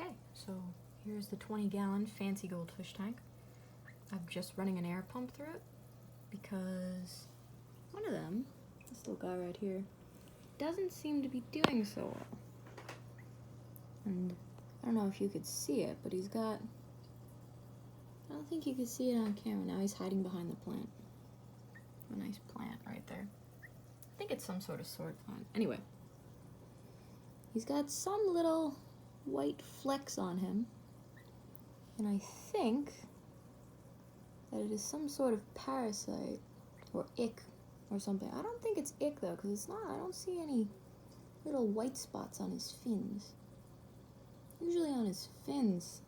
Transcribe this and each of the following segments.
Okay, so here's the 20-gallon fancy goldfish tank. I'm just running an air pump through it because one of them, this little guy right here, doesn't seem to be doing so well. And I don't know if you could see it, but he's got, I don't think you can see it on camera. Now he's hiding behind the plant. A nice plant right there. I think it's some sort of sword plant. Anyway, he's got some little white flecks on him, and I think that it is some sort of parasite or ick or something. I don't think it's ick though, because it's not. I don't see any little white spots on his fins. Usually on his fins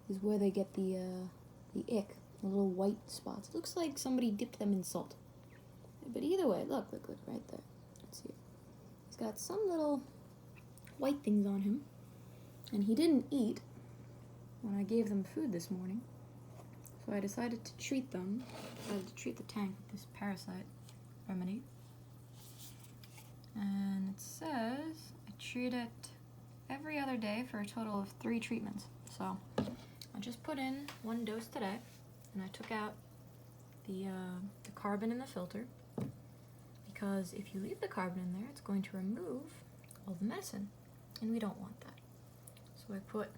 is where they get the ick, the little white spots. It looks like somebody dipped them in salt. But either way, look, right there. Let's see. He's got some little white things on him, and he didn't eat when I gave them food this morning. So I decided to treat them. I decided to treat the tank with this parasite remedy. And it says I treat it every other day for a total of 3 treatments. So I just put in 1 dose today, and I took out the carbon in the filter, because if you leave the carbon in there, it's going to remove all the medicine, and we don't want that. So I put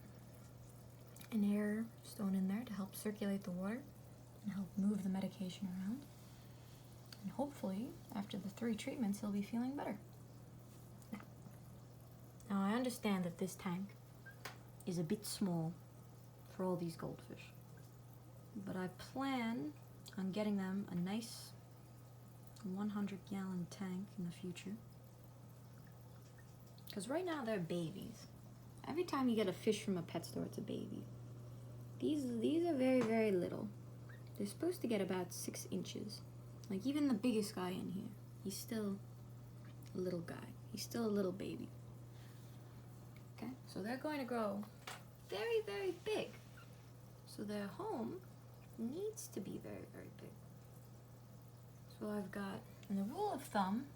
an air stone in there to help circulate the water and help move the medication around. And hopefully, after the 3 treatments, he'll be feeling better. Now, I understand that this tank is a bit small for all these goldfish, but I plan on getting them a nice 100-gallon tank in the future. Because right now they're babies. Every time you get a fish from a pet store, it's a baby. These are very, very little. They're supposed to get about 6 inches. Like even the biggest guy in here, he's still a little guy. He's still a little baby. Okay, so they're going to grow very, very big. So their home needs to be very, very big. So I've got, and the rule of thumb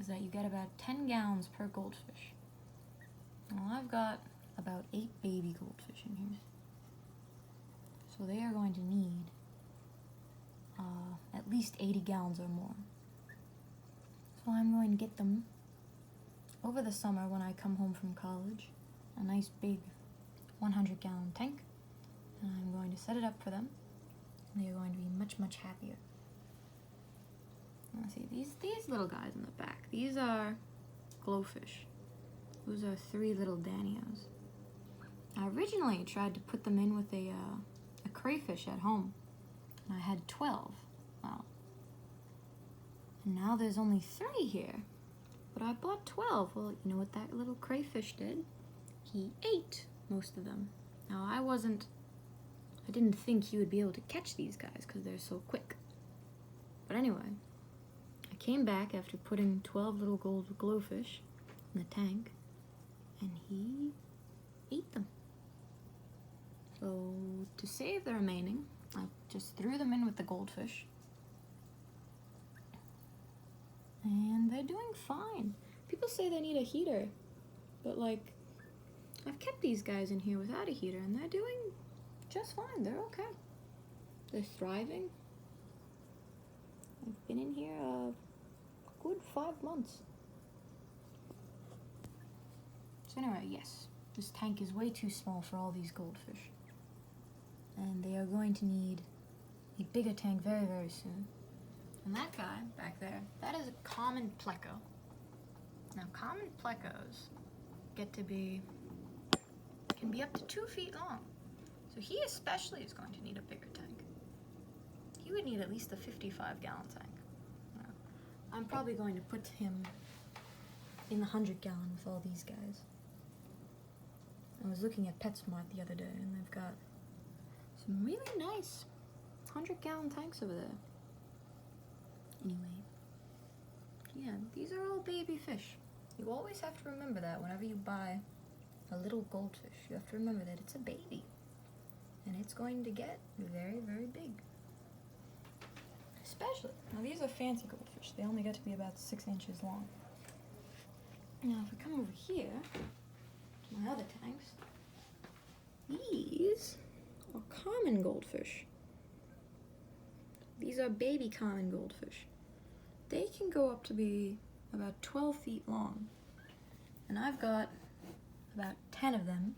is that you get about 10 gallons per goldfish. Well, I've got about 8 baby goldfish in here. So they are going to need at least 80 gallons or more. So I'm going to get them over the summer when I come home from college, a nice big 100-gallon tank, and I'm going to set it up for them, and they're going to be much, much happier. Now see, these little guys in the back, these are glowfish. Those are 3 little danios. I originally tried to put them in with a crayfish at home, and I had 12. Wow. And now there's only 3 here, but I bought 12. Well, you know what that little crayfish did? He ate most of them. Now I didn't think he would be able to catch these guys because they're so quick. But anyway, I came back after putting 12 little gold glowfish in the tank, and he ate them. So to save the remaining, I just threw them in with the goldfish, and they're doing fine. People say they need a heater, but like, I've kept these guys in here without a heater, and they're doing just fine. They're okay. They're thriving. I've been in here a good 5 months. So anyway, yes, this tank is way too small for all these goldfish, and they are going to need a bigger tank very, very soon. And that guy back there, that is a common pleco. Now, common plecos can be up to 2 feet long. So he especially is going to need a bigger tank. He would need at least a 55-gallon tank. I'm probably going to put him in the 100-gallon with all these guys. I was looking at PetSmart the other day, and they've got some really nice 100-gallon tanks over there. Anyway, yeah, these are all baby fish. You always have to remember that whenever you buy a little goldfish. You have to remember that it's a baby, and it's going to get very, very big. Especially, now these are fancy goldfish. They only get to be about 6 inches long. Now if we come over here to common goldfish. These are baby common goldfish. They can go up to be about 12 feet long. And I've got about 10 of them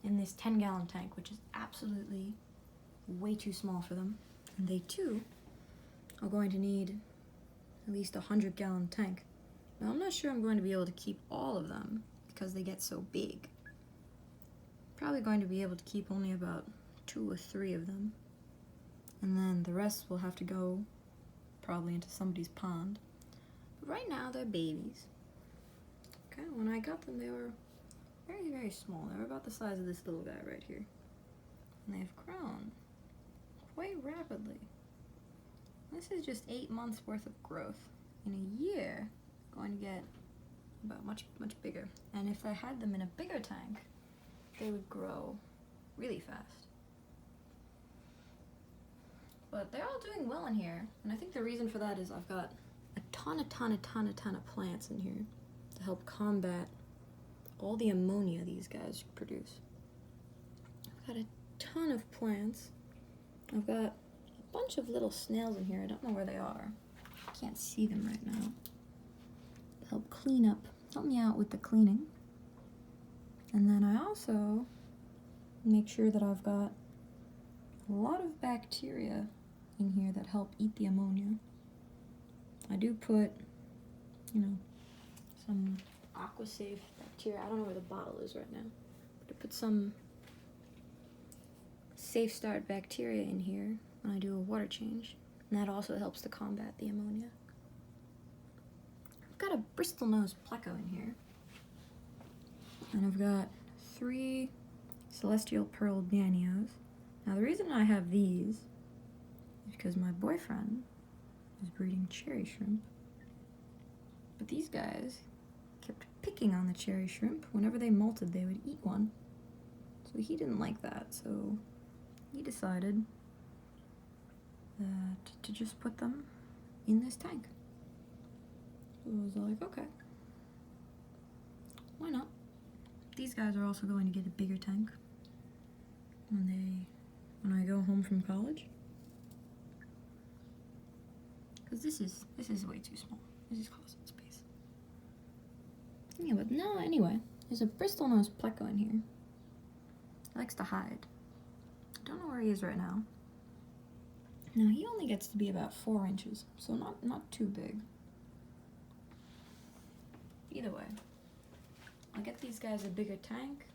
in this 10-gallon tank, which is absolutely way too small for them. And they too are going to need at least a 100-gallon tank. Now I'm not sure I'm going to be able to keep all of them because they get so big. Probably going to be able to keep only about 2 or 3 of them. And then the rest will have to go probably into somebody's pond. But right now they're babies. Okay, when I got them they were very, very small. They were about the size of this little guy right here. And they've grown quite rapidly. This is just 8 months worth of growth. In a year, going to get about much bigger. And if I had them in a bigger tank, they would grow really fast. But they're all doing well in here, and I think the reason for that is I've got a ton of plants in here to help combat all the ammonia these guys produce. I've got a ton of plants. I've got a bunch of little snails in here. I don't know where they are. I can't see them right now. Help me out with the cleaning. And then I also make sure that I've got a lot of bacteria in here that help eat the ammonia. I do put, some AquaSafe bacteria. I don't know where the bottle is right now. But I put some Safe Start bacteria in here when I do a water change. And that also helps to combat the ammonia. I've got a Bristol nose pleco in here. And I've got 3 celestial pearl danios. Now the reason I have these is because my boyfriend is breeding cherry shrimp. But these guys kept picking on the cherry shrimp. Whenever they molted, they would eat one. So he didn't like that, so he decided that to just put them in this tank. So I was like, okay, why not? These guys are also going to get a bigger tank when I go home from college. Because this is way too small. This is causing space. Yeah, but no, anyway, there's a Bristol nose pleco in here. He likes to hide. I don't know where he is right now. Now he only gets to be about 4 inches, so not too big. Either way, I'll get these guys a bigger tank,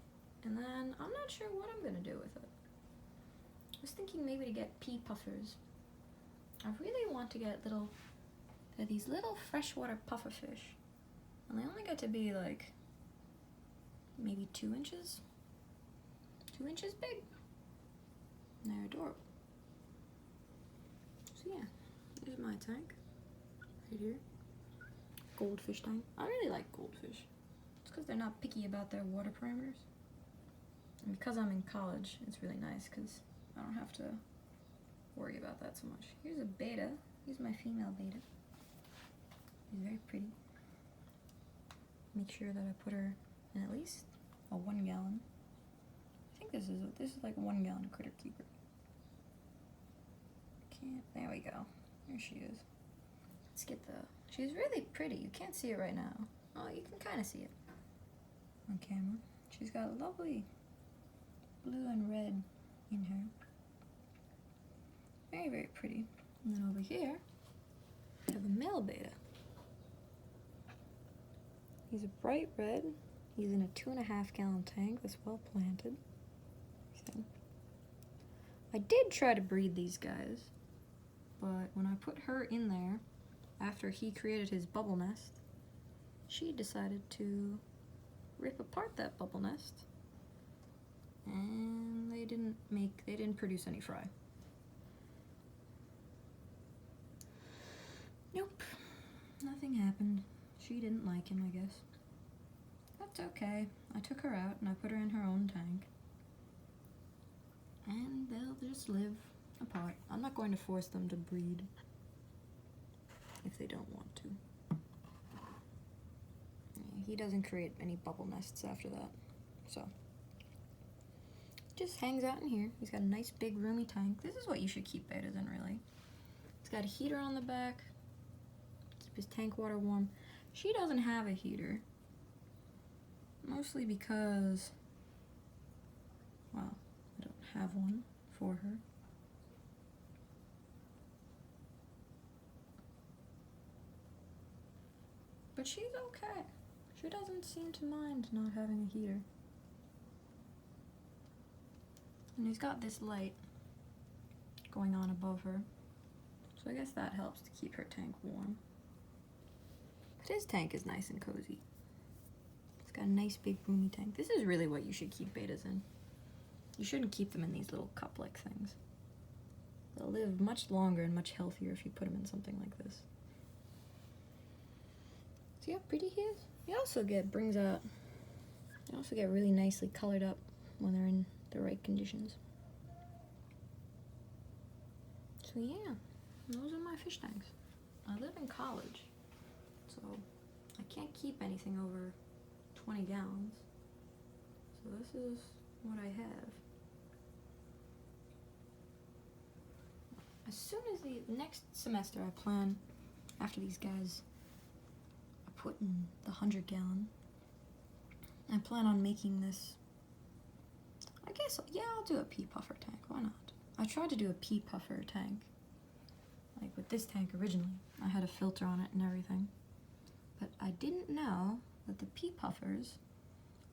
and then I'm not sure what I'm gonna do with it. I was thinking maybe to get pea puffers. I really want to get they're these little freshwater pufferfish, and they only get to be like maybe 2 inches. 2 inches big. And they're adorable. So yeah, here's my tank right here. Goldfish tank. I really like goldfish. It's because they're not picky about their water parameters. And because I'm in college, it's really nice because I don't have to worry about that so much. Here's a beta. Here's my female beta. She's very pretty. Make sure that I put her in at least a 1 gallon. I think this is like a 1 gallon critter keeper. There we go. There she is. Let's get she's really pretty. You can't see it right now. Oh, you can kind of see it on camera. She's got lovely blue and red in her. Very, very pretty. And then over here, we have a male beta. He's a bright red. He's in a 2.5 gallon tank that's well planted. So, I did try to breed these guys, but when I put her in there, after he created his bubble nest, she decided to rip apart that bubble nest, and they didn't produce any fry. Nope, nothing happened. She didn't like him, I guess. That's okay. I took her out and I put her in her own tank, and they'll just live apart. I'm not going to force them to breed if they don't want to. He doesn't create any bubble nests after that, so just hangs out in here. He's got a nice big roomy tank. This is what you should keep betas in, really. It's got a heater on the back. Keep his tank water warm. She doesn't have a heater. Mostly because, well, I don't have one for her. But she's okay. She doesn't seem to mind not having a heater. And he's got this light going on above her. So I guess that helps to keep her tank warm. But his tank is nice and cozy. It's got a nice big roomy tank. This is really what you should keep betas in. You shouldn't keep them in these little cup-like things. They'll live much longer and much healthier if you put them in something like this. See how pretty he is? They also get really nicely colored up when they're in the right conditions. So yeah, those are my fish tanks. I live in college, so I can't keep anything over 20 gallons. So this is what I have. As soon as the next semester I plan, after these guys are put in the 100-gallon, I plan on making this, I guess, yeah, I'll do a pea puffer tank, why not? I tried to do a pea puffer tank, like with this tank originally. I had a filter on it and everything. But I didn't know that the pea puffers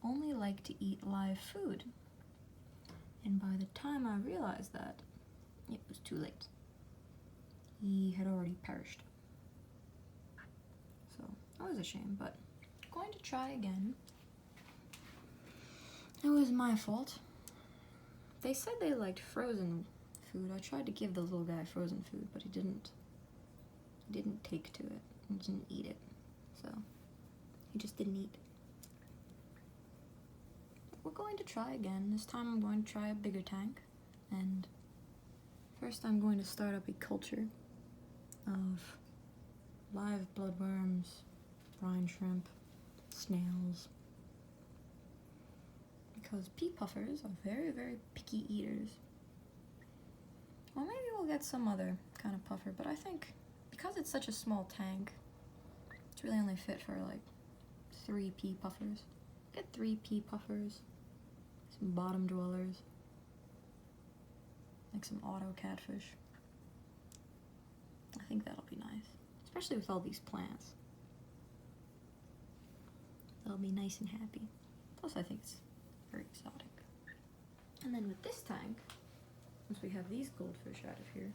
only like to eat live food. And by the time I realized that, it was too late. He had already perished. So, that was a shame, but I'm going to try again. It was my fault. They said they liked frozen food. I tried to give the little guy frozen food, but he didn't take to it. He didn't eat it. So, he just didn't eat. We're going to try again. This time I'm going to try a bigger tank. And first I'm going to start up a culture of live bloodworms, brine shrimp, snails. Because pea puffers are very, very picky eaters. Well, maybe we'll get some other kind of puffer, but I think because it's such a small tank, it's really only fit for like 3 pea puffers. Get 3 pea puffers, some bottom dwellers, like some auto catfish. I think that'll be nice, especially with all these plants. They'll be nice and happy. Plus, I think it's very exotic. And then with this tank, once we have these goldfish out of here,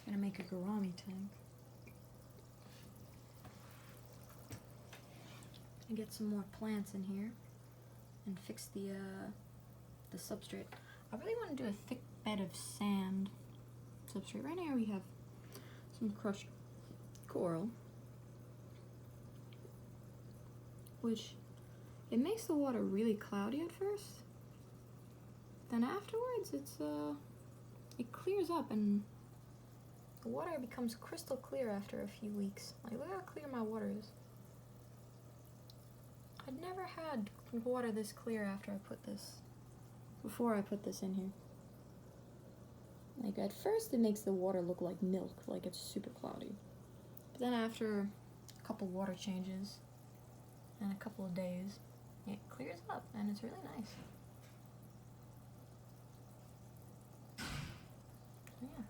I'm gonna make a gourami tank. And get some more plants in here and fix the substrate. I really want to do a thick bed of sand substrate. Right now we have some crushed coral, which it makes the water really cloudy at first. Then afterwards, it clears up and the water becomes crystal clear after a few weeks. Like, look how clear my water is. I'd never had water this clear before I put this in here. Like, at first it makes the water look like milk, like it's super cloudy. But then after a couple water changes and a couple of days, it clears up and it's really nice. Yeah.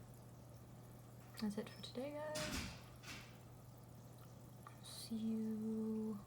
That's it for today, guys. See you